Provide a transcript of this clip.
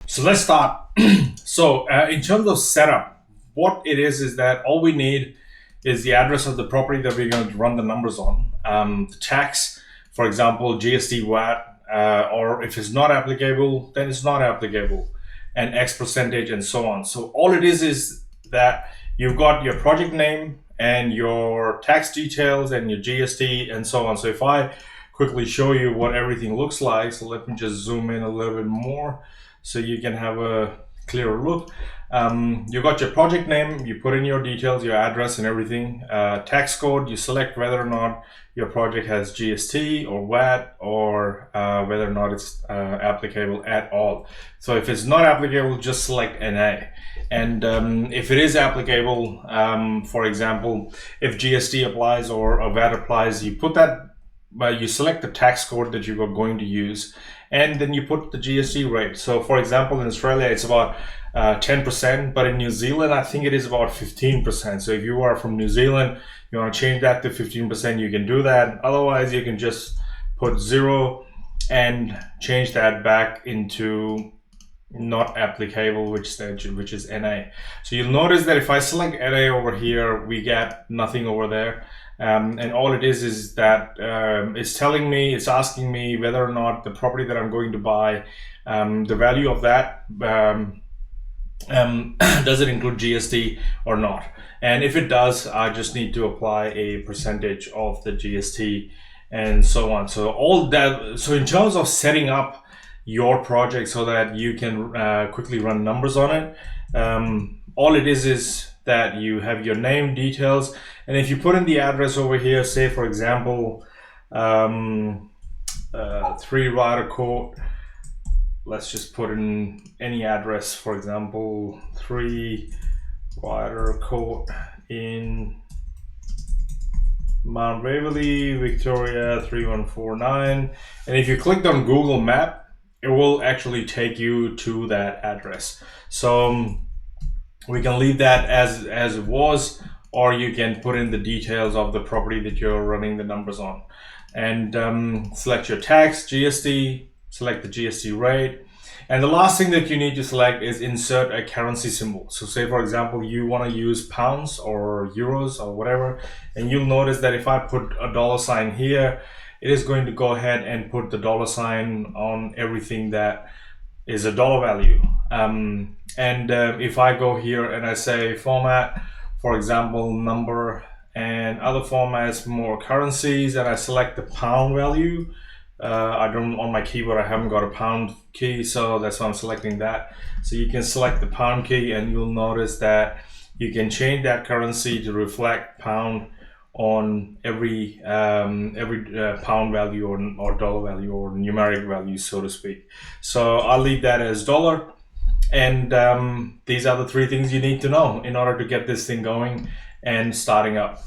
So let's start. In terms of setup, what it is that all we need is the address of the property that we're going to run the numbers on. The tax, for example, GST, VAT, or if it's not applicable, then it's not applicable, and X percentage and so on. So all it is that you've got your project name and your tax details and your GST and so on. So if I quickly show you what everything looks like, so let me just zoom in a little bit more so you can have a clearer look. You got your project name, you put in your details, your address and everything. Tax code, you select whether or not your project has GST or VAT, or whether or not it's applicable at all. So if it's not applicable, just select NA. And if it is applicable, for example, if GST applies or a VAT applies, you put that, you select the tax code that you are going to use, and then you put the GST rate. So for example, in Australia, it's about 10%, but in New Zealand, I think it is about 15%. So if you are from New Zealand, you want to change that to 15%, you can do that. Otherwise, you can just put 0 and change that back into not applicable, which is NA. So you'll notice that if I select NA over here, we get nothing over there. And all it is that it's telling me, it's asking me whether or not the property that I'm going to buy, the value of that, does it include GST or not? And if it does, I just need to apply a percentage of the GST and so on. So all that. So in terms of setting up your project so that you can quickly run numbers on it, all it is that you have your name, details, and if you put in the address over here, say for example 3 Ryder Court, let's just put in any address, for example 3 Ryder Court in Mount Waverly, Victoria 3149, and if you clicked on Google Map, it will actually take you to that address. So we can leave that as it was, or you can put in the details of the property that you're running the numbers on, and select your tax, GST, select the GST rate. And the last thing that you need to select is insert a currency symbol. So say for example, you want to use pounds or euros or whatever, and you'll notice that if I put a $sign here, it is going to go ahead and put the $sign on everything that is a dollar value. If I go here and I say format, for example, number, and other formats, more currencies, and I select the pound value. I don't, on my keyboard, I haven't got a pound key, so that's why I'm selecting that. So you can select the pound key, and you'll notice that you can change that currency to reflect pound on every pound value or dollar value or numeric value, so to speak. So I'll leave that as dollar. And these are the 3 things you need to know in order to get this thing going and starting up.